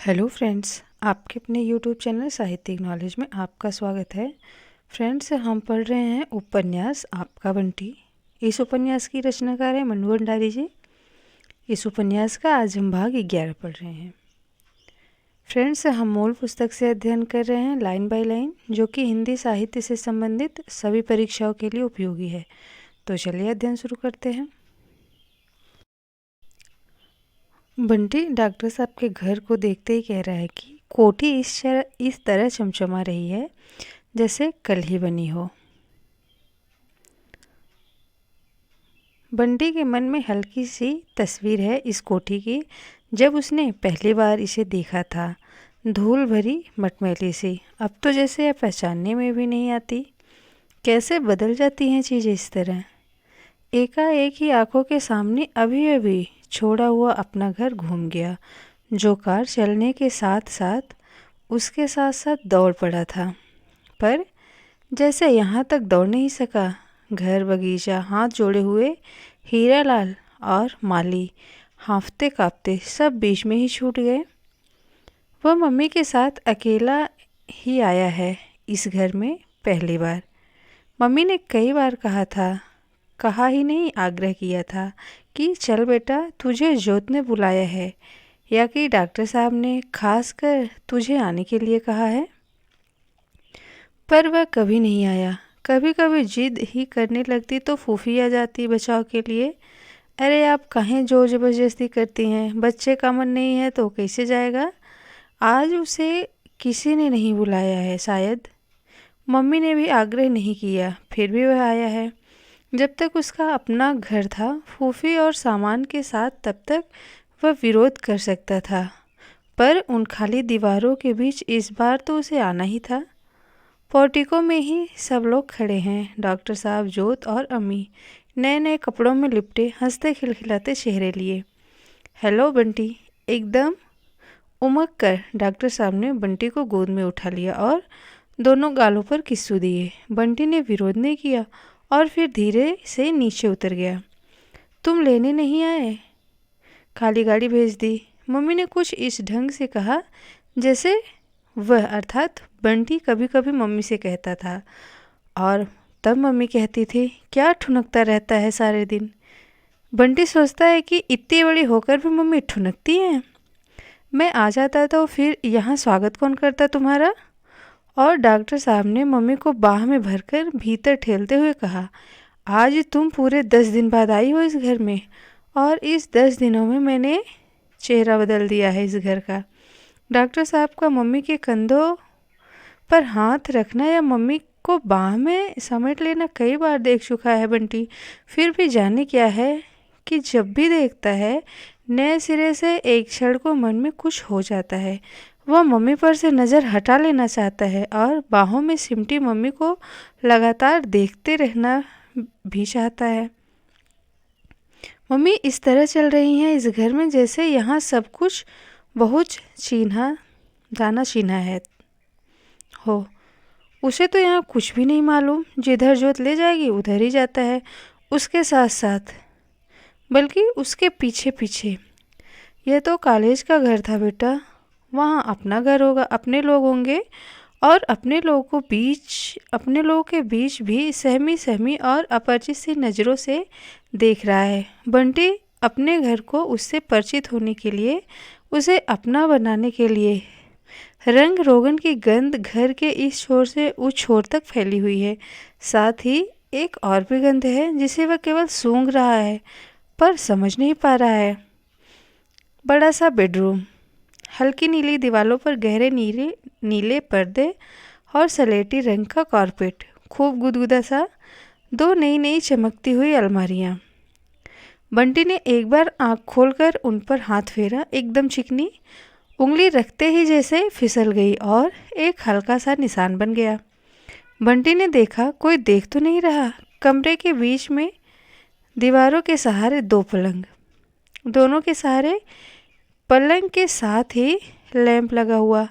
Hello friends, आपके अपने YouTube channel साहित्यिक नॉलेज में आपका स्वागत है। फ्रेंड्स, हम पढ़ रहे हैं उपन्यास आपका बंटी। इस उपन्यास की रचनाकार है मनु भंडारी जी। इस उपन्यास का आज हम भाग 11 पढ़ रहे हैं। फ्रेंड्स, हम मूल पुस्तक से अध्ययन कर रहे हैं लाइन बाय लाइन, जो कि हिंदी साहित्य से संबंधित सभी परीक्षाओं के लिए उपयोगी है। तो चलिए अध्ययन शुरू करते हैं। बंटी डॉक्टर साहब के घर को देखते ही कह रहा है कि कोठी इस तरह चमचमा रही है जैसे कल ही बनी हो। बंटी के मन में हल्की सी तस्वीर है इस कोठी की, जब उसने पहली बार इसे देखा था। धूल भरी मटमैली सी, अब तो जैसे यह पहचानने में भी नहीं आती। कैसे बदल जाती हैं चीज़ें इस तरह। एकाएक ही आंखों के सामने अभी अभी छोड़ा हुआ अपना घर घूम गया, जो कार चलने के साथ साथ उसके साथ साथ दौड़ पड़ा था। पर जैसे यहाँ तक दौड़ नहीं सका। घर, बगीचा, हाथ जोड़े हुए हीरालाल और माली हांफते कांपते सब बीच में ही छूट गए। वह मम्मी के साथ अकेला ही आया है इस घर में पहली बार। मम्मी ने कई बार कहा ही नहीं, आग्रह किया था कि चल बेटा, तुझे जोत ने बुलाया है, या कि डॉक्टर साहब ने खास कर तुझे आने के लिए कहा है। पर वह कभी नहीं आया। कभी कभी जिद ही करने लगती तो फूफी आ जाती बचाव के लिए। अरे आप काहे जोर जबरदस्ती करती हैं, बच्चे का मन नहीं है तो कैसे जाएगा। आज उसे किसी ने नहीं बुलाया है शायद। मम्मी ने भी आग्रह नहीं किया, फिर भी वह आया है। जब तक उसका अपना घर था फूफी और सामान के साथ, तब तक वह विरोध कर सकता था। पर उन खाली दीवारों के बीच इस बार तो उसे आना ही था। पोर्टिको में ही सब लोग खड़े हैं, डॉक्टर साहब, जोत और अम्मी, नए नए कपड़ों में लिपटे, हंसते खिलखिलाते चेहरे लिए। हेलो बंटी, एकदम उमग कर डॉक्टर साहब ने बंटी को गोद में उठा लिया और दोनों गालों पर किस्सू दिए। बंटी ने विरोध नहीं किया और फिर धीरे से नीचे उतर गया। तुम लेने नहीं आए? खाली गाड़ी भेज दी, मम्मी ने कुछ इस ढंग से कहा जैसे वह, अर्थात बंटी, कभी कभी मम्मी से कहता था। और तब मम्मी कहती थी, क्या ठुनकता रहता है सारे दिन। बंटी सोचता है कि इतनी बड़ी होकर भी मम्मी ठुनकती हैं। मैं आ जाता तो फिर यहाँ स्वागत कौन करता तुम्हारा। और डॉक्टर साहब ने मम्मी को बाह में भरकर भीतर ठेलते हुए कहा, आज तुम पूरे 10 दिन बाद आई हो इस घर में, और इस 10 दिनों में मैंने चेहरा बदल दिया है इस घर का। डॉक्टर साहब का मम्मी के कंधों पर हाथ रखना या मम्मी को बाह में समेट लेना कई बार देख चुका है बंटी। फिर भी जाने क्या है कि जब भी देखता है नए सिरे से एक क्षण को मन में कुछ हो जाता है। वह मम्मी पर से नज़र हटा लेना चाहता है और बाहों में सिमटी मम्मी को लगातार देखते रहना भी चाहता है। मम्मी इस तरह चल रही हैं इस घर में जैसे यहाँ सब कुछ बहुत जाना चीन्हा है हो। उसे तो यहाँ कुछ भी नहीं मालूम, जिधर जोत ले जाएगी उधर ही जाता है, उसके साथ साथ, बल्कि उसके पीछे पीछे। यह तो कॉलेज का घर था बेटा, वहाँ अपना घर होगा, अपने लोग होंगे, और अपने लोगों के बीच भी सहमी सहमी और अपरिचित सी नज़रों से देख रहा है। बंटी अपने घर को उससे परिचित होने के लिए, उसे अपना बनाने के लिए, रंग रोगन की गंध घर के इस छोर से उस छोर तक फैली हुई है। साथ ही एक और भी गंध है जिसे वह केवल सूंघ रहा है पर समझ नहीं पा रहा है। बड़ा सा बेडरूम, हल्की नीली दीवारों पर गहरे नीले नीले पर्दे और सलेटी रंग का कारपेट, खूब गुदगुदा सा, 2 नई नई चमकती हुई अलमारियाँ। बंटी ने एक बार आंख खोलकर उन पर हाथ फेरा, एकदम चिकनी उंगली रखते ही जैसे फिसल गई और एक हल्का सा निशान बन गया। बंटी ने देखा, कोई देख तो नहीं रहा। कमरे के बीच में दीवारों के सहारे 2 पलंग, दोनों के सहारे पलंग के साथ ही लैंप लगा हुआ।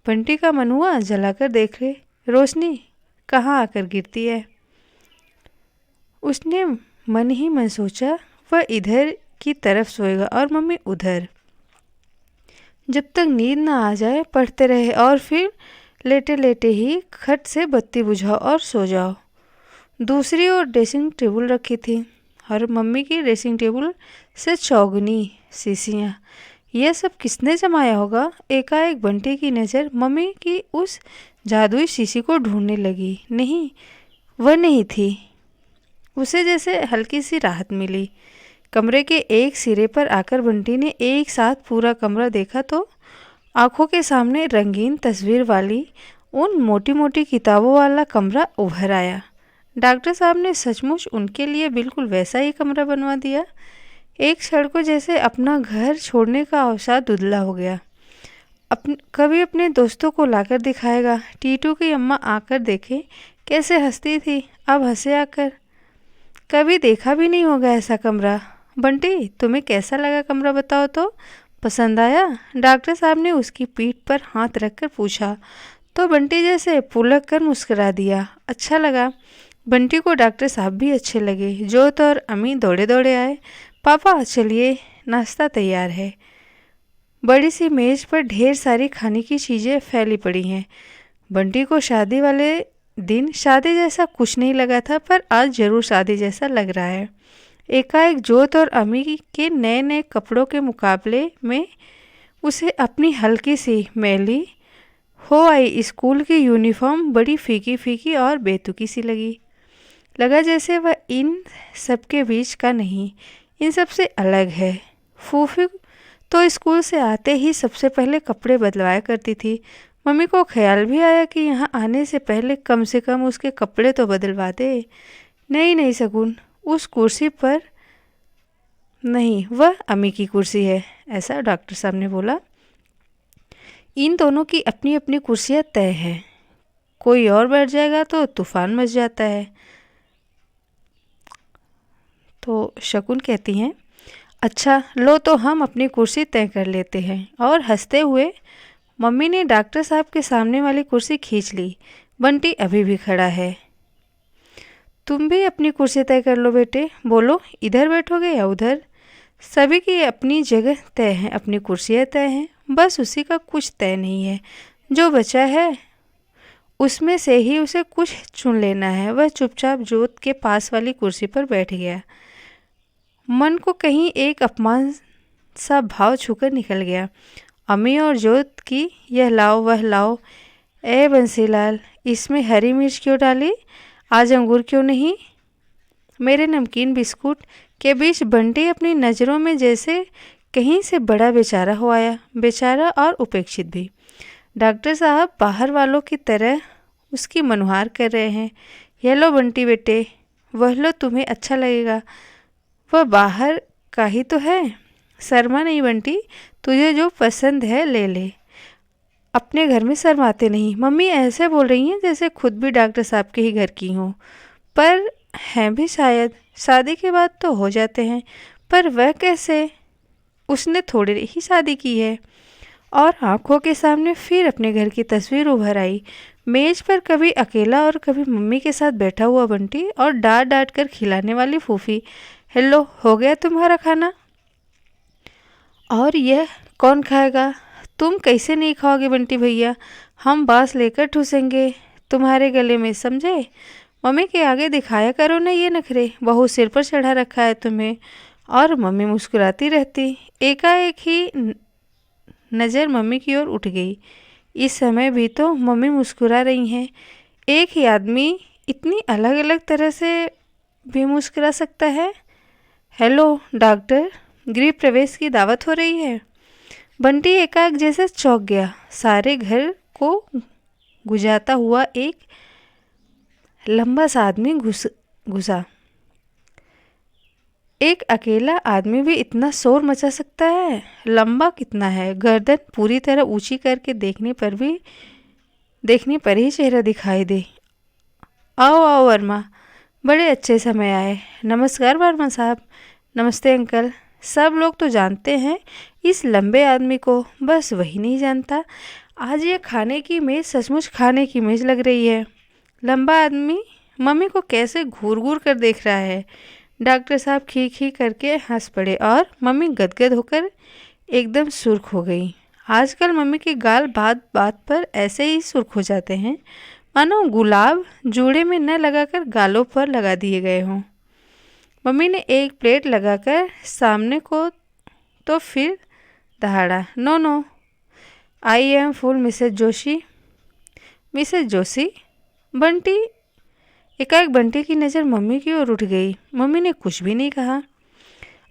बंटी का मन हुआ जलाकर देख ले, रोशनी कहाँ आकर गिरती है। उसने मन ही मन सोचा, वह इधर की तरफ सोएगा और मम्मी उधर। जब तक नींद ना आ जाए पढ़ते रहे और फिर लेटे लेटे ही खट से बत्ती बुझाओ और सो जाओ। दूसरी ओर ड्रेसिंग टेबल रखी थी और मम्मी की ड्रेसिंग टेबल से चौगनी शीशियाँ, यह सब किसने जमाया होगा? एकाएक बंटी की नज़र मम्मी की उस जादुई शीशी को ढूंढने लगी। नहीं, वह नहीं थी। उसे जैसे हल्की सी राहत मिली। कमरे के एक सिरे पर आकर बंटी ने एक साथ पूरा कमरा देखा तो आंखों के सामने रंगीन तस्वीर वाली उन मोटी मोटी किताबों वाला कमरा उभर आया। डॉक्टर साहब ने सचमुच उनके लिए बिल्कुल वैसा ही कमरा बनवा दिया। एक क्षण को जैसे अपना घर छोड़ने का अवसर धुंधला हो गया। कभी अपने दोस्तों को लाकर दिखाएगा। टीटू की अम्मा आकर देखे कैसे हंसती थी, अब हंसे आकर। कभी देखा भी नहीं होगा ऐसा कमरा। बंटी, तुम्हें कैसा लगा कमरा, बताओ तो? पसंद आया? डॉक्टर साहब ने उसकी पीठ पर हाथ रखकर पूछा तो बंटी जैसे पुलक कर मुस्कुरा दिया। अच्छा लगा। बंटी को डॉक्टर साहब भी अच्छे लगे। जोत और अम्मी दौड़े दौड़े आए। पापा चलिए, नाश्ता तैयार है। बड़ी सी मेज पर ढेर सारी खाने की चीज़ें फैली पड़ी हैं। बंटी को शादी वाले दिन शादी जैसा कुछ नहीं लगा था, पर आज जरूर शादी जैसा लग रहा है। एकाएक जोत और अम्मी के नए नए कपड़ों के मुकाबले में उसे अपनी हल्की सी मैली हो आई स्कूल की यूनिफॉर्म बड़ी फीकी फीकी और बेतुकी सी लगा जैसे वह इन सब के बीच का नहीं, इन सब से अलग है। फूफी तो स्कूल से आते ही सबसे पहले कपड़े बदलवाया करती थी। मम्मी को ख्याल भी आया कि यहाँ आने से पहले कम से कम उसके कपड़े तो बदलवा दे। नहीं शगुन, उस कुर्सी पर नहीं, वह अम्मी की कुर्सी है, ऐसा डॉक्टर साहब ने बोला। इन दोनों की अपनी अपनी कुर्सियाँ तय हैं। कोई और बैठ जाएगा तो तूफान मच जाता है। तो शकुन कहती हैं, अच्छा लो, तो हम अपनी कुर्सी तय कर लेते हैं। और हंसते हुए मम्मी ने डॉक्टर साहब के सामने वाली कुर्सी खींच ली। बंटी अभी भी खड़ा है। तुम भी अपनी कुर्सी तय कर लो बेटे, बोलो इधर बैठोगे या उधर? सभी की अपनी जगह तय है, अपनी कुर्सियाँ तय हैं, बस उसी का कुछ तय नहीं है। जो बचा है उसमें से ही उसे कुछ चुन लेना है। वह चुपचाप जोत के पास वाली कुर्सी पर बैठ गया। मन को कहीं एक अपमान सा भाव छूकर निकल गया। अम्मी और जोत की यह लाओ वह लाओ, ए बंसीलाल इसमें हरी मिर्च क्यों डाली, आज अंगूर क्यों नहीं, मेरे नमकीन बिस्कुट के बीच बंटी अपनी नज़रों में जैसे कहीं से बड़ा बेचारा हो आया, बेचारा और उपेक्षित भी। डॉक्टर साहब बाहर वालों की तरह उसकी मनुहार कर रहे हैं। यह लो बंटी बेटे, वह लो, तुम्हें अच्छा लगेगा, वह बाहर का ही तो है। शर्मा नहीं बंटी, तुझे जो पसंद है ले ले, अपने घर में शर्माते नहीं। मम्मी ऐसे बोल रही हैं जैसे खुद भी डॉक्टर साहब के ही घर की हों, पर हैं भी शायद, शादी के बाद तो हो जाते हैं, पर वह कैसे? उसने थोड़ी ही शादी की है। और आंखों के सामने फिर अपने घर की तस्वीर उभर आई। मेज पर कभी अकेला और कभी मम्मी के साथ बैठा हुआ बंटी और डांट डांट कर खिलाने वाली फूफी। हेलो, हो गया तुम्हारा खाना? और यह कौन खाएगा? तुम कैसे नहीं खाओगे बंटी भैया, हम बांस लेकर ठूसेंगे तुम्हारे गले में, समझे? मम्मी के आगे दिखाया करो ना ये नखरे, बहू सिर पर चढ़ा रखा है तुम्हें। और मम्मी मुस्कुराती रहती। एकाएक ही नज़र मम्मी की ओर उठ गई। इस समय भी तो मम्मी मुस्कुरा रही हैं। एक ही आदमी इतनी अलग अलग तरह से भी मुस्कुरा सकता है। हेलो डॉक्टर, गृह प्रवेश की दावत हो रही है। बंटी एकाएक जैसे चौंक गया। सारे घर को गुजारता हुआ एक लंबा सा आदमी घुसा। एक अकेला आदमी भी इतना शोर मचा सकता है? लंबा कितना है? गर्दन पूरी तरह ऊंची करके देखने पर ही चेहरा दिखाई दे। आओ आओ वर्मा, बड़े अच्छे समय आए। नमस्कार वर्मा साहब। नमस्ते अंकल। सब लोग तो जानते हैं इस लंबे आदमी को, बस वही नहीं जानता आज ये खाने की मेज़ सचमुच खाने की मेज़ लग रही है। लंबा आदमी मम्मी को कैसे घूर घूर कर देख रहा है। डॉक्टर साहब खी खी करके हंस पड़े और मम्मी गदगद होकर एकदम सुर्ख हो गई। आजकल मम्मी के गाल बात बात पर ऐसे ही सुर्ख हो जाते हैं, मानो गुलाब जूड़े में न लगाकर गालों पर लगा दिए गए हों। मम्मी ने एक प्लेट लगाकर सामने को तो फिर दहाड़ा, no no, I am full Mrs Joshi. Mrs Joshi? Bunty? एकाएक बंटी की नज़र मम्मी की ओर उठ गई। मम्मी ने कुछ भी नहीं कहा।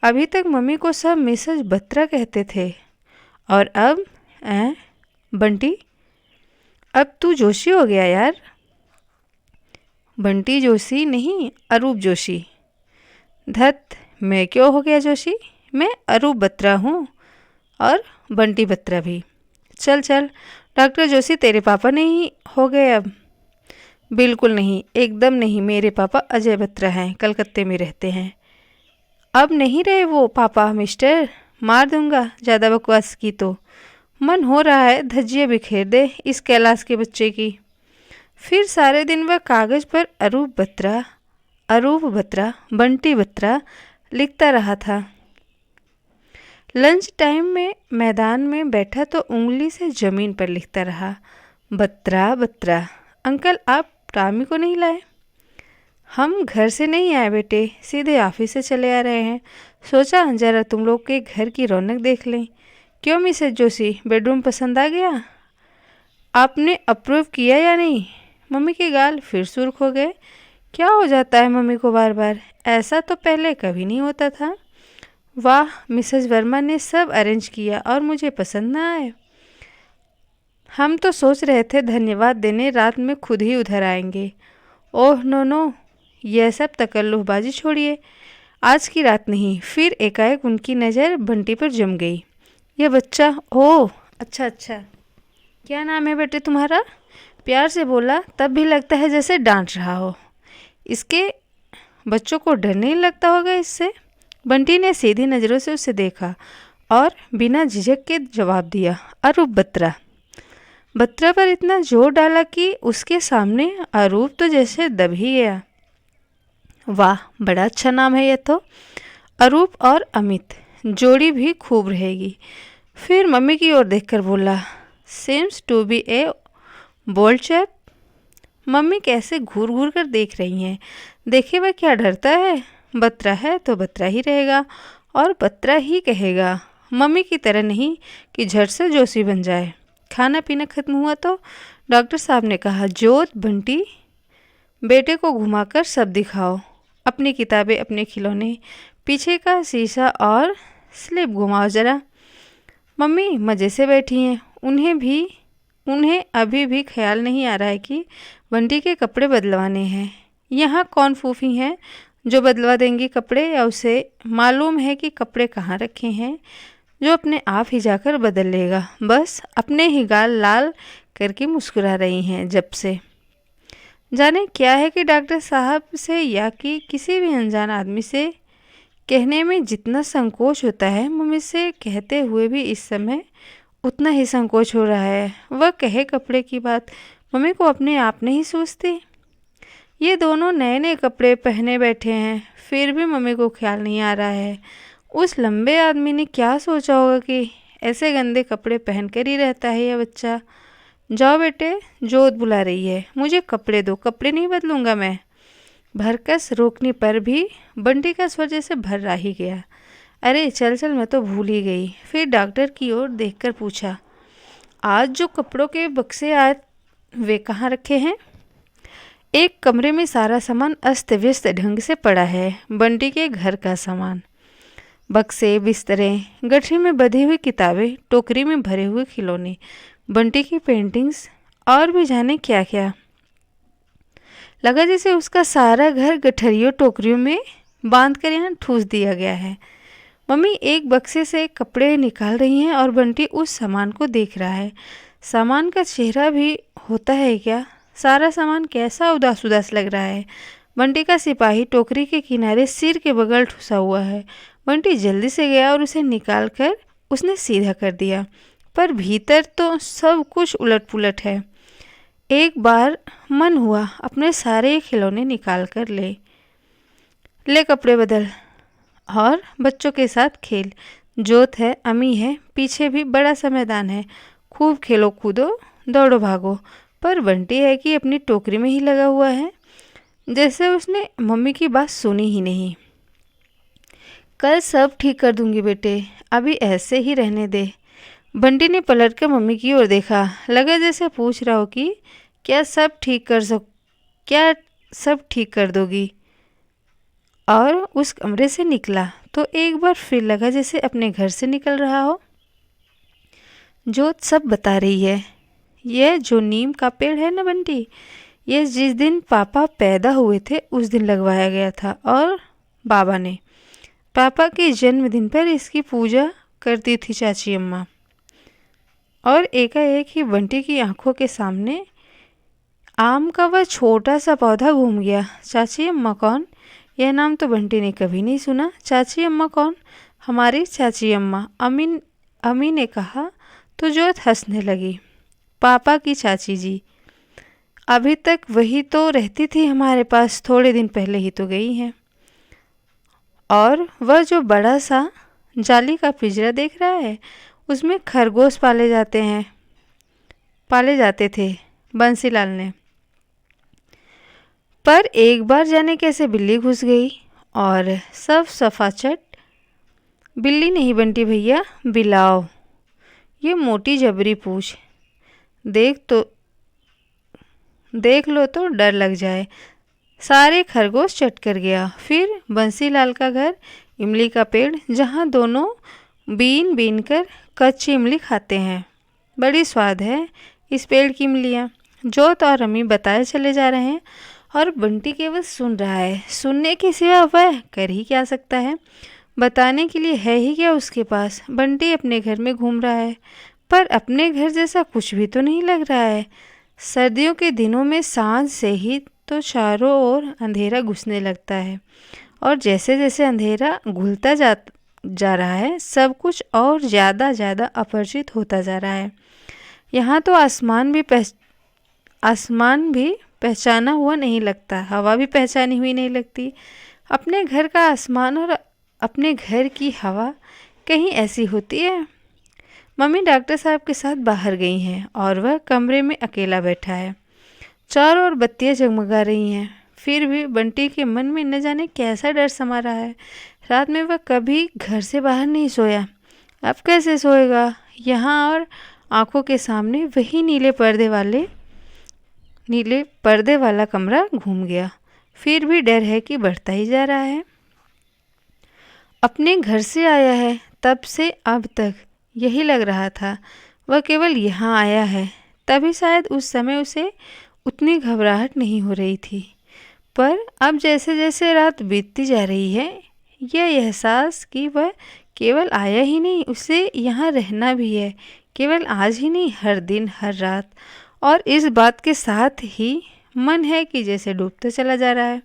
अभी तक मम्मी को सब मिसेज बत्रा कहते थे और अब बंटी? अब तू जोशी हो गया यार। बंटी जोशी नहीं, अरूप जोशी। धत, मैं क्यों हो गया जोशी? मैं अरूप बत्रा हूँ और बंटी बत्रा भी। चल चल, डॉक्टर जोशी तेरे पापा नहीं हो गए अब? बिल्कुल नहीं, एकदम नहीं। मेरे पापा अजय बत्रा हैं, कलकत्ते में रहते हैं। अब नहीं रहे वो पापा मिस्टर? मार दूंगा ज़्यादा बकवास की तो। मन हो रहा है धज्जियाँ बिखेर दे इस कैलाश के बच्चे की। फिर सारे दिन वह कागज़ पर अरूप बत्रा, बंटी बत्रा लिखता रहा था। लंच टाइम में मैदान में बैठा तो उंगली से ज़मीन पर लिखता रहा, बत्रा बत्रा। अंकल, आप टामी को नहीं लाए? हम घर से नहीं आए बेटे, सीधे ऑफिस से चले आ रहे हैं। सोचा जरा तुम लोग के घर की रौनक देख लें। क्यों मिसेज जोशी, बेडरूम पसंद आ गया? आपने अप्रूव किया या नहीं? मम्मी के गाल फिर सुर्ख हो गए। क्या हो जाता है मम्मी को बार बार? ऐसा तो पहले कभी नहीं होता था। वाह, मिसेज वर्मा ने सब अरेंज किया और मुझे पसंद ना आए। हम तो सोच रहे थे धन्यवाद देने रात में खुद ही उधर आएंगे। ओह नो नो, यह सब तकल्लुफबाजी छोड़िए, आज की रात नहीं। फिर एकाएक उनकी नज़र बंटी पर जम गई। यह बच्चा, ओह अच्छा, क्या नाम है बेटे तुम्हारा? प्यार से बोला, तब भी लगता है जैसे डांट रहा हो। इसके बच्चों को डर नहीं लगता होगा इससे? बंटी ने सीधी नज़रों से उसे देखा और बिना झिझक के जवाब दिया, अरूप बत्रा। बत्रा पर इतना जोर डाला कि उसके सामने अरूप तो जैसे दब ही गया। वाह, बड़ा अच्छा नाम है यह तो। अरूप और अमित, जोड़ी भी खूब रहेगी। फिर मम्मी की ओर देखकर बोला, seems to be a bold chap. Mummy कैसे घूर घूर कर देख रही हैं। देखे वह क्या डरता है? बत्रा है तो बत्रा ही रहेगा और बत्रा ही कहेगा। मम्मी की तरह नहीं कि झट से जोशी बन जाए। खाना पीना खत्म हुआ तो डॉक्टर साहब ने कहा, जोत बंटी, बेटे को घुमाकर सब दिखाओ। अपनी किताबें, अपने खिलौने, पीछे का शीशा और स्लिप घुमाओ ज़रा। मम्मी मज़े से बैठी हैं। उन्हें अभी भी ख्याल नहीं आ रहा है कि बंटी के कपड़े बदलवाने हैं। यहाँ कौन फूफी हैं जो बदलवा देंगी कपड़े, या उसे मालूम है कि कपड़े कहाँ रखे हैं जो अपने आप ही जाकर बदल लेगा। बस अपने ही गाल लाल करके मुस्कुरा रही हैं जब से। जाने क्या है कि डॉक्टर साहब से या कि किसी भी अनजान आदमी से कहने में जितना संकोच होता है, मम्मी से कहते हुए भी इस समय उतना ही संकोच हो रहा है। वह कहे कपड़े की बात, मम्मी को अपने आप नहीं सोचती। ये दोनों नए नए कपड़े पहने बैठे हैं, फिर भी मम्मी को ख्याल नहीं आ रहा है उस लंबे आदमी ने क्या सोचा होगा कि ऐसे गंदे कपड़े पहन कर ही रहता है यह बच्चा। जाओ बेटे, जोत बुला रही है, मुझे कपड़े दो, कपड़े नहीं बदलूंगा मैं। भरकस रोकने पर भी बंटी का स्वर जैसे भर्रा ही गया। अरे चल चल, मैं तो भूल ही गई। फिर डॉक्टर की ओर देखकर पूछा, आज जो कपड़ों के बक्से आए वे कहाँ रखे हैं? एक कमरे में सारा सामान अस्त व्यस्त ढंग से पड़ा है, बंटी के घर का सामान। बक्से, बिस्तरे, गठरी में बधी हुई किताबें, टोकरी में भरे हुए खिलौने, बंटी की पेंटिंग्स और भी जाने क्या क्या। लगा जैसे उसका सारा घर गठरियों टोकरियों में बांध कर यहाँ ठूस दिया गया है। मम्मी एक बक्से से कपड़े निकाल रही हैं और बंटी उस सामान को देख रहा है। सामान का चेहरा भी होता है क्या? सारा सामान कैसा उदास उदास लग रहा है। बंटी का सिपाही टोकरी के किनारे सिर के बगल ठुसा हुआ है। बंटी जल्दी से गया और उसे निकाल कर उसने सीधा कर दिया, पर भीतर तो सब कुछ उलट पुलट है। एक बार मन हुआ अपने सारे खिलौने निकाल कर ले कपड़े बदल और बच्चों के साथ खेल। जोत है, अम्मी है, पीछे भी बड़ा सा मैदान है, खूब खेलो कूदो दौड़ो भागो। पर बंटी है कि अपनी टोकरी में ही लगा हुआ है, जैसे उसने मम्मी की बात सुनी ही नहीं। कल सब ठीक कर दूंगी बेटे, अभी ऐसे ही रहने दे। बंटी ने पलट कर मम्मी की ओर देखा, लगा जैसे पूछ रहा हो कि क्या क्या सब ठीक कर दोगी। और उस कमरे से निकला तो एक बार फिर लगा जैसे अपने घर से निकल रहा हो। जोत सब बता रही है, यह जो नीम का पेड़ है ना बंटी, ये जिस दिन पापा पैदा हुए थे उस दिन लगवाया गया था, और बाबा ने पापा के जन्मदिन पर इसकी पूजा करती थी चाची अम्मा। और एकाएक ही बंटी की आंखों के सामने आम का वह छोटा सा पौधा घूम गया। चाची अम्मा कौन? यह नाम तो बंटी ने कभी नहीं सुना। चाची अम्मा कौन? हमारी चाची अम्मा। अम्मी ने कहा तो जोत हंसने लगी। पापा की चाची जी, अभी तक वही तो रहती थी हमारे पास, थोड़े दिन पहले ही तो गई हैं। और वह जो बड़ा सा जाली का पिंजरा देख रहा है, उसमें खरगोश पाले जाते थे बंसीलाल ने। पर एक बार जाने कैसे बिल्ली घुस गई और सब सफाचट। बिल्ली नहीं बंटी भैया, बिलाव। ये मोटी जबरी पूछ देख लो तो डर लग जाए। सारे खरगोश चट कर गया। फिर बंसीलाल का घर, इमली का पेड़, जहाँ दोनों बीन बीन कर कच्ची इमली खाते हैं। बड़ी स्वाद है इस पेड़ की इमलियाँ। जोत और अम्मी बताए चले जा रहे हैं और बंटी केवल सुन रहा है। सुनने के सिवा वह कर ही क्या सकता है, बताने के लिए है ही क्या उसके पास। बंटी अपने घर में घूम रहा है, पर अपने घर जैसा कुछ भी तो नहीं लग रहा है। सर्दियों के दिनों में सांझ से ही तो चारों ओर अंधेरा घुसने लगता है, और जैसे जैसे अंधेरा घुलता जा रहा है, सब कुछ और ज़्यादा अपरिचित होता जा रहा है। यहाँ तो आसमान भी पहचाना हुआ नहीं लगता, हवा भी पहचानी हुई नहीं लगती। अपने घर का आसमान और अपने घर की हवा कहीं ऐसी होती है। मम्मी डॉक्टर साहब के साथ बाहर गई हैं और वह कमरे में अकेला बैठा है। चारों ओर बत्तियां जगमगा रही हैं, फिर भी बंटी के मन में न जाने कैसा डर समा रहा है। रात में वह कभी घर से बाहर नहीं सोया, अब कैसे सोएगा यहाँ? और आंखों के सामने वही नीले पर्दे वाला कमरा घूम गया। फिर भी डर है कि बढ़ता ही जा रहा है। अपने घर से आया है, तब से अब तक यही लग रहा था। वह केवल यहाँ आया है, तभी शायद उस समय उसे उतनी घबराहट नहीं हो रही थी। पर अब जैसे जैसे रात बीतती जा रही है, यह एहसास कि वह केवल आया ही नहीं, उसे यहाँ रहना भी है, केवल आज ही नहीं, हर दिन हर रात। और इस बात के साथ ही मन है कि जैसे डूबता चला जा रहा है।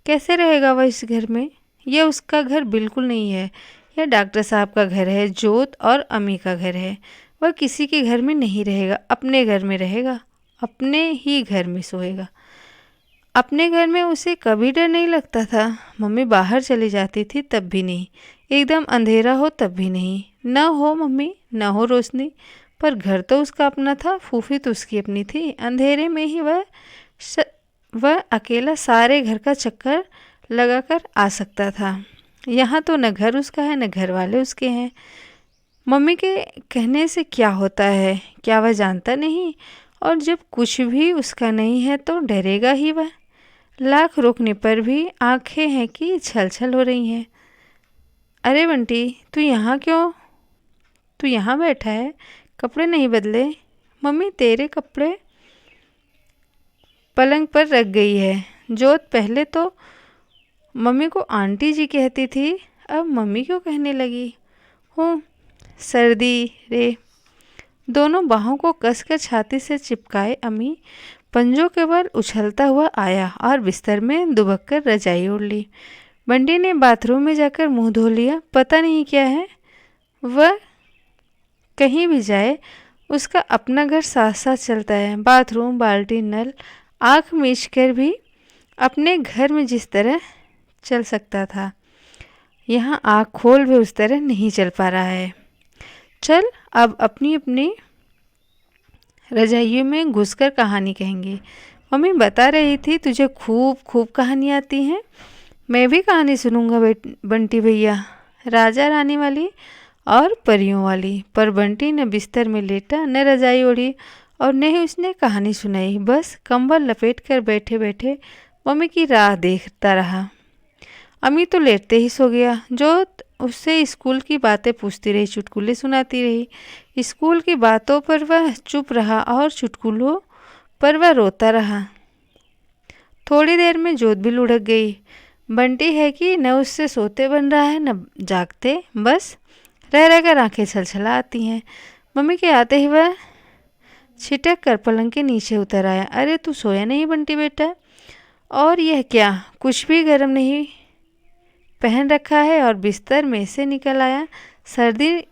कैसे रहेगा वह इस घर में? यह उसका घर बिल्कुल नहीं है, यह डॉक्टर साहब का घर है, जोत और अम्मी का घर है। वह किसी के घर में नहीं रहेगा, अपने घर में रहेगा, अपने ही घर में सोएगा। अपने घर में उसे कभी डर नहीं लगता था। मम्मी बाहर चली जाती थी तब भी नहीं, एकदम अंधेरा हो तब भी नहीं, न हो मम्मी न हो रोशनी। पर घर तो उसका अपना था, फूफी तो उसकी अपनी थी। अंधेरे में ही वह अकेला सारे घर का चक्कर लगाकर आ सकता था। यहाँ तो न घर उसका है न घर वाले उसके हैं। मम्मी के कहने से क्या होता है, क्या वह जानता नहीं? और जब कुछ भी उसका नहीं है तो डरेगा ही वह। लाख रोकने पर भी आंखें हैं कि छल-छल हो रही हैं। अरे बंटी, तू यहाँ बैठा है, कपड़े नहीं बदले? मम्मी तेरे कपड़े पलंग पर रख गई है। जोत पहले तो मम्मी को आंटी जी कहती थी, अब मम्मी क्यों कहने लगी? हूँ सर्दी रे। दोनों बाहों को कसकर छाती से चिपकाए अम्मी पंजों के बल उछलता हुआ आया और बिस्तर में दुबक कर रजाई ओढ़ ली। बंटी ने बाथरूम में जाकर मुंह धो लिया। पता नहीं क्या है, वह कहीं भी जाए उसका अपना घर साथ साथ चलता है। बाथरूम, बाल्टी, नल, आँख मीच कर भी अपने घर में जिस तरह चल सकता था। यहाँ आँख खोल भी उस तरह नहीं चल पा रहा है। चल अब अपनी अपनी रजाइयों में घुसकर कहानी कहेंगे। मम्मी बता रही थी तुझे खूब खूब कहानी आती हैं। मैं भी कहानी सुनूंगा बंटी भैया, राजा रानी वाली और परियों वाली। पर बंटी न बिस्तर में लेटा, न रजाई ओढ़ी और न ही उसने कहानी सुनाई। बस कंबल लपेट कर बैठे बैठे मम्मी की राह देखता रहा। अम्मी तो लेटते ही सो गया। जोत उससे स्कूल की बातें पूछती रही, चुटकुले सुनाती रही। स्कूल की बातों पर वह चुप रहा और चुटकुलों पर वह रोता रहा। थोड़ी देर में जोत भी लुढ़क गई। बंटी है कि न उससे सोते बन रहा है न जागते, बस रह रहकर आंखें छलछला आती हैं। मम्मी के आते ही वह छिटक कर पलंग के नीचे उतर आया। अरे तू सोया नहीं बंटी बेटा? और यह क्या, कुछ भी गर्म नहीं पहन रखा है और बिस्तर में से निकल आया? सर्दी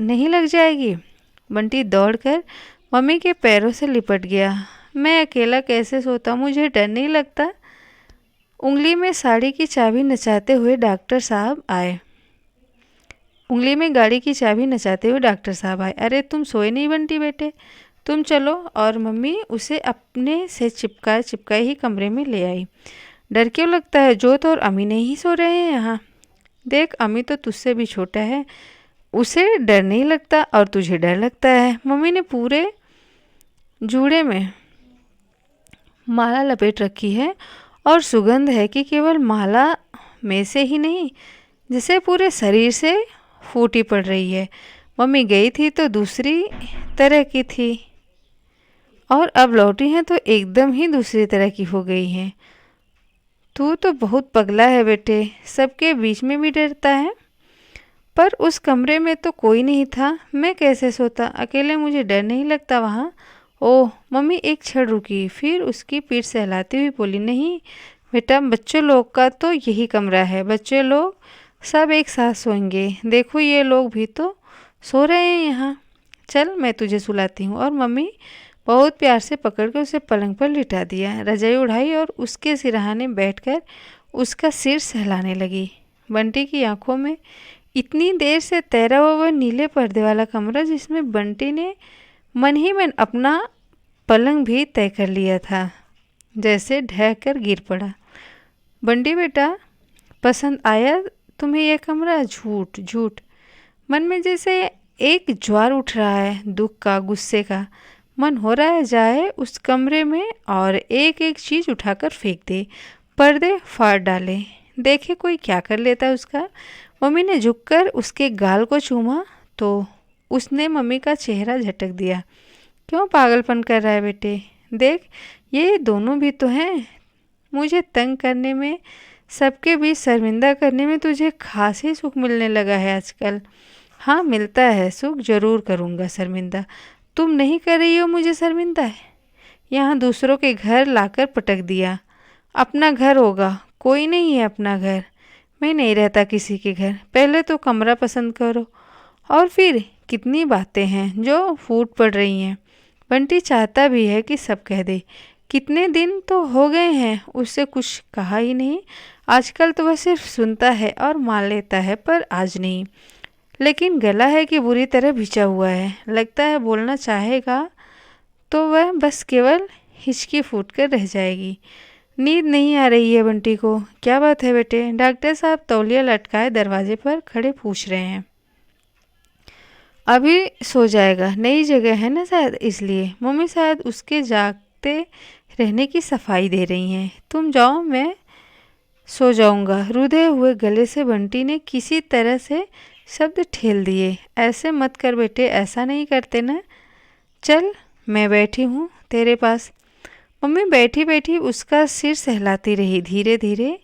नहीं लग जाएगी? बंटी दौड़कर मम्मी के पैरों से लिपट गया। मैं अकेला कैसे सोता, मुझे डर नहीं लगता? उंगली में साड़ी की चाबी नचाते हुए डॉक्टर साहब आए। अरे तुम सोए नहीं बंटी बेटे, तुम चलो। और मम्मी उसे अपने से चिपकाए चिपकाए ही कमरे में ले आई। डर क्यों लगता है? जोत और अम्मी नहीं सो रहे हैं यहाँ। देख अम्मी तो तुझसे भी छोटा है, उसे डर नहीं लगता और तुझे डर लगता है। मम्मी ने पूरे जूड़े में माला लपेट रखी है और सुगंध है कि केवल माला में से ही नहीं, जिसे पूरे शरीर से फूटी पड़ रही है। मम्मी गई थी तो दूसरी तरह की थी और अब लौटी हैं तो एकदम ही दूसरी तरह की हो गई हैं। तू तो बहुत पगला है बेटे, सबके बीच में भी डरता है। पर उस कमरे में तो कोई नहीं था, मैं कैसे सोता? अकेले मुझे डर नहीं लगता वहाँ। ओह मम्मी एक क्षण रुकी, फिर उसकी पीठ सहलाती हुई बोली, नहीं बेटा, बच्चों लोग का तो यही कमरा है, बच्चे लोग सब एक साथ सोएंगे। देखो ये लोग भी तो सो रहे हैं यहाँ। चल मैं तुझे सुलाती हूँ। और मम्मी बहुत प्यार से पकड़कर उसे पलंग पर लिटा दिया, रजाई उड़ाई और उसके सिरहाने बैठकर उसका सिर सहलाने लगी। बंटी की आंखों में इतनी देर से तैरा हुआ वह नीले पर्दे वाला कमरा, जिसमें बंटी ने मन ही मन अपना पलंग भी तय कर लिया था, जैसे ढह कर गिर पड़ा। बंटी बेटा, पसंद आया तुम्हें यह कमरा? झूठ झूठ। मन में जैसे एक ज्वार उठ रहा है, दुख का, गुस्से का। मन हो रहा है जाए उस कमरे में और एक एक चीज़ उठाकर फेंक दे, पर्दे फाड़ डाले, देखे कोई क्या कर लेता उसका। मम्मी ने झुककर उसके गाल को चूमा तो उसने मम्मी का चेहरा झटक दिया। क्यों पागलपन कर रहा है बेटे? देख ये दोनों भी तो हैं। मुझे तंग करने में, सबके बीच शर्मिंदा करने में तुझे खास ही सुख मिलने लगा है आजकल। हाँ मिलता है सुख, जरूर करूँगा शर्मिंदा। तुम नहीं कर रही हो मुझे शर्मिंदा है। यहाँ दूसरों के घर लाकर पटक दिया। अपना घर होगा, कोई नहीं है अपना घर। मैं नहीं रहता किसी के घर। पहले तो कमरा पसंद करो और फिर कितनी बातें हैं जो फूट पड़ रही हैं। बंटी चाहता भी है कि सब कह दे। कितने दिन तो हो गए हैं उससे कुछ कहा ही नहीं। आजकल तो वह सिर्फ सुनता है और मान लेता है, पर आज नहीं। लेकिन गला है कि बुरी तरह भिंचा हुआ है। लगता है बोलना चाहेगा तो वह बस केवल हिचकी फूट कर रह जाएगी। नींद नहीं आ रही है बंटी को। क्या बात है बेटे? डॉक्टर साहब तौलिया लटकाए दरवाजे पर खड़े पूछ रहे हैं। अभी सो जाएगा, नई जगह है ना शायद इसलिए। मम्मी शायद उसके जागते रहने की सफाई दे रही हैं। तुम जाओ, मैं सो जाऊंगा। रुधे हुए गले से बंटी ने किसी तरह से शब्द ठेल दिए। ऐसे मत कर बेटे, ऐसा नहीं करते ना। चल मैं बैठी हूँ तेरे पास। मम्मी बैठी बैठी उसका सिर सहलाती रही, धीरे धीरे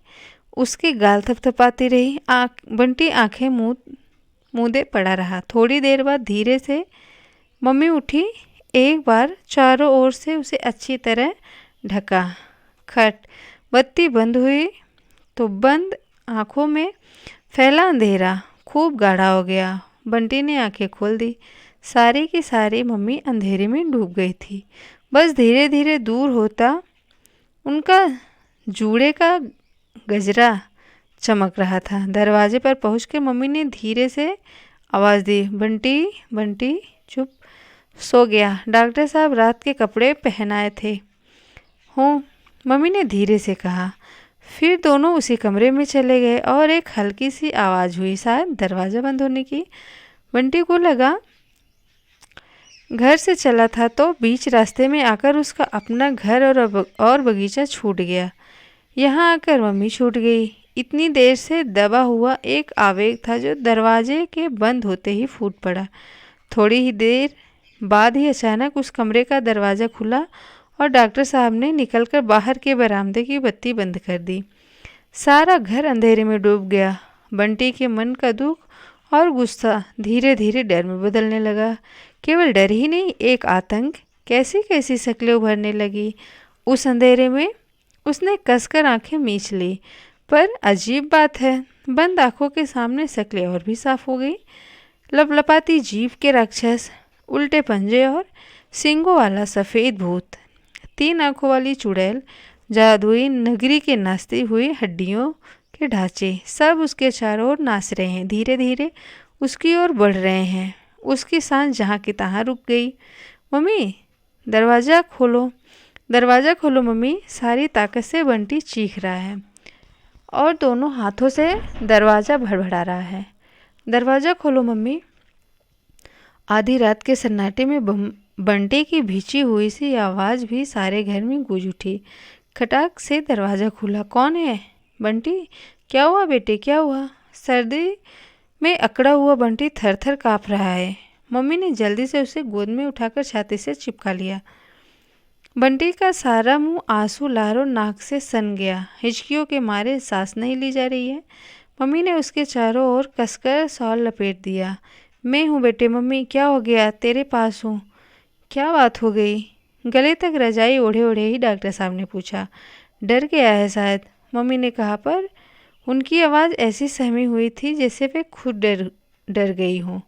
उसके गाल थपथपाती रही। बंटी आंखें मूंदे पड़ा रहा। थोड़ी देर बाद धीरे से मम्मी उठी, एक बार चारों ओर से उसे अच्छी तरह ढका। खट, बत्ती बंद हुई तो बंद आंखों में फैला अंधेरा खूब गाढ़ा हो गया। बंटी ने आंखें खोल दी। सारी की सारी मम्मी अंधेरे में डूब गई थी। बस धीरे धीरे दूर होता उनका जूड़े का गजरा चमक रहा था। दरवाजे पर पहुंचकर मम्मी ने धीरे से आवाज़ दी, बंटी बंटी चुप, सो गया। डॉक्टर साहब रात के कपड़े पहनाए थे। हूँ, मम्मी ने धीरे से कहा। फिर दोनों उसी कमरे में चले गए और एक हल्की सी आवाज़ हुई, शायद दरवाज़ा बंद होने की। बंटी को लगा घर से चला था तो बीच रास्ते में आकर उसका अपना घर और बगीचा छूट गया। यहाँ आकर मम्मी छूट गई। इतनी देर से दबा हुआ एक आवेग था जो दरवाजे के बंद होते ही फूट पड़ा। थोड़ी ही देर बाद ही अचानक उस कमरे का दरवाज़ा खुला और डॉक्टर साहब ने निकलकर बाहर के बरामदे की बत्ती बंद कर दी। सारा घर अंधेरे में डूब गया। बंटी के मन का दुख और गुस्सा धीरे धीरे डर में बदलने लगा। केवल डर ही नहीं, एक आतंक। कैसी कैसी शक्लें उभरने लगी उस अंधेरे में। उसने कसकर आंखें मीच ली, पर अजीब बात है, बंद आंखों के सामने शक्लें और भी साफ हो गई। लपलपाती जीभ के राक्षस, उल्टे पंजे और सींगों वाला सफ़ेद भूत, 3 आंखों वाली चुड़ैल, जादुई नगरी के नाचती हुई हड्डियों के ढांचे, सब उसके चारों ओर नाच रहे हैं, धीरे धीरे उसकी ओर बढ़ रहे हैं। उसकी सांस जहाँ की तहाँ रुक गई। मम्मी दरवाज़ा खोलो, दरवाज़ा खोलो मम्मी, सारी ताकत से बंटी चीख रहा है और दोनों हाथों से दरवाज़ा भड़बड़ा रहा है। दरवाज़ा खोलो मम्मी। आधी रात के सन्नाटे में बंटी की भींची हुई सी आवाज़ भी सारे घर में गूंज उठी। खटाक से दरवाज़ा खुला। कौन है? बंटी। क्या हुआ बेटे, क्या हुआ? सर्दी में अकड़ा हुआ बंटी थर थर काँप रहा है। मम्मी ने जल्दी से उसे गोद में उठाकर छाती से चिपका लिया। बंटी का सारा मुंह आंसू लारों नाक से सन गया। हिचकियों के मारे सांस नहीं ली जा रही है। मम्मी ने उसके चारों ओर कसकर शॉल लपेट दिया। मैं हूँ बेटे। मम्मी क्या हो गया? तेरे पास हूँ। क्या बात हो गई? गले तक रजाई ओढ़े ओढ़े ही डॉक्टर साहब ने पूछा। डर गया है शायद, मम्मी ने कहा, पर उनकी आवाज़ ऐसी सहमी हुई थी जैसे वे खुद डर गई हों।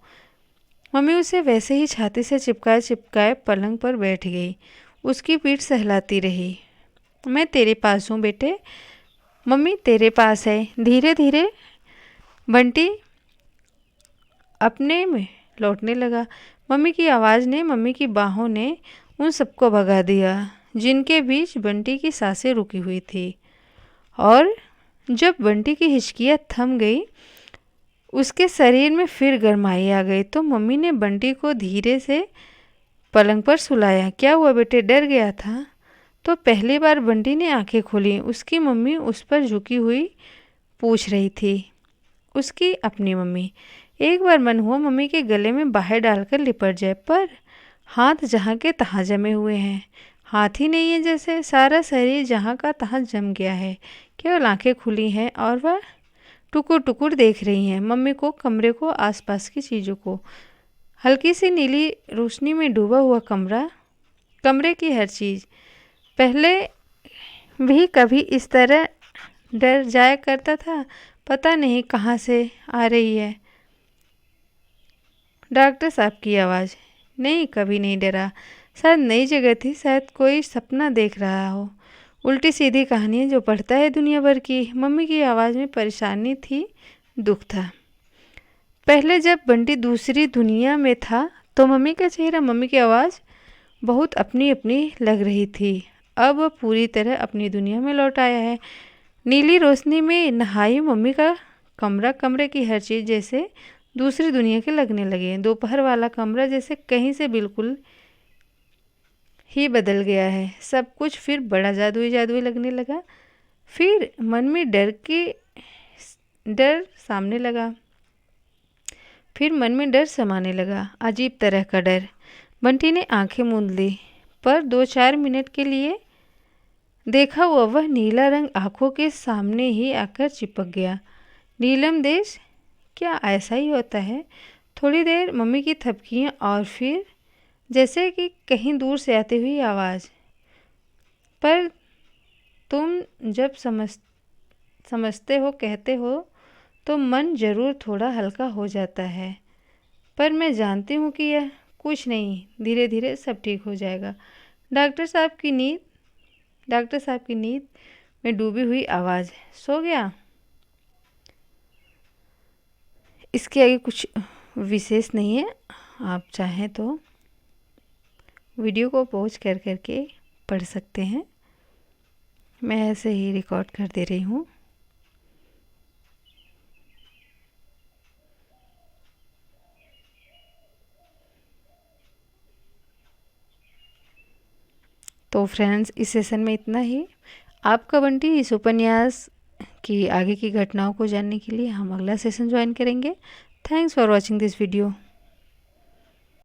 मम्मी उसे वैसे ही छाती से चिपकाए चिपकाए पलंग पर बैठ गई। उसकी पीठ सहलाती रही। मैं तेरे पास हूँ बेटे, मम्मी तेरे पास है। धीरे धीरे बंटी अपने में लौटने लगा। मम्मी की आवाज़ ने, मम्मी की बाहों ने उन सबको भगा दिया जिनके बीच बंटी की सांसें रुकी हुई थी। और जब बंटी की हिचकियाँ थम गई, उसके शरीर में फिर गर्माई आ गई तो मम्मी ने बंटी को धीरे से पलंग पर सुलाया। क्या हुआ बेटे, डर गया था? तो पहली बार बंटी ने आंखें खोली। उसकी मम्मी उस पर झुकी हुई पूछ रही थी। उसकी अपनी मम्मी। एक बार मन हुआ मम्मी के गले में बाहें डालकर लिपट जाए, पर हाथ जहाँ के तहाँ जमे हुए हैं। हाथ ही नहीं है, जैसे सारा शरीर जहाँ का तहाँ जम गया है। केवल आंखें खुली हैं और वह टुकुर टुकुर देख रही हैं मम्मी को, कमरे को, आसपास की चीज़ों को। हल्की सी नीली रोशनी में डूबा हुआ कमरा, कमरे की हर चीज़। पहले भी कभी इस तरह डर जाया करता था, पता नहीं कहाँ से आ रही है डॉक्टर साहब की आवाज़। नहीं, कभी नहीं डरा। शायद नई जगह थी, शायद कोई सपना देख रहा हो। उल्टी सीधी कहानियाँ जो पढ़ता है दुनिया भर की। मम्मी की आवाज़ में परेशानी थी, दुख था। पहले जब बंटी दूसरी दुनिया में था तो मम्मी का चेहरा, मम्मी की आवाज़ बहुत अपनी अपनी लग रही थी। अब वह पूरी तरह अपनी दुनिया में लौट आया है। नीली रोशनी में नहाई मम्मी का कमरा, कमरे की हर चीज़ जैसे दूसरी दुनिया के लगने लगे। दोपहर वाला कमरा जैसे कहीं से बिल्कुल ही बदल गया है। सब कुछ फिर बड़ा जादुई जादुई लगने लगा। फिर मन में डर सामने लगा। फिर मन में डर समाने लगा, अजीब तरह का डर। बंटी ने आंखें मूंद ली, पर 2-4 मिनट के लिए देखा हुआ वह नीला रंग आंखों के सामने ही आकर चिपक गया। नीलम देश, क्या ऐसा ही होता है? थोड़ी देर मम्मी की थपकियाँ और फिर जैसे कि कहीं दूर से आती हुई आवाज़, पर तुम जब समझते हो, कहते हो तो मन ज़रूर थोड़ा हल्का हो जाता है। पर मैं जानती हूँ कि यह कुछ नहीं, धीरे धीरे सब ठीक हो जाएगा। डॉक्टर साहब की नींद में डूबी हुई आवाज़। सो गया? इसके आगे कुछ विशेष नहीं है, आप चाहें तो वीडियो को पॉज कर करके पढ़ सकते हैं। मैं ऐसे ही रिकॉर्ड कर दे रही हूँ। तो फ्रेंड्स, इस सेशन में इतना ही। आपका बंटी इस उपन्यास की आगे की घटनाओं को जानने के लिए हम अगला सेशन ज्वाइन करेंगे। Thanks for watching this video.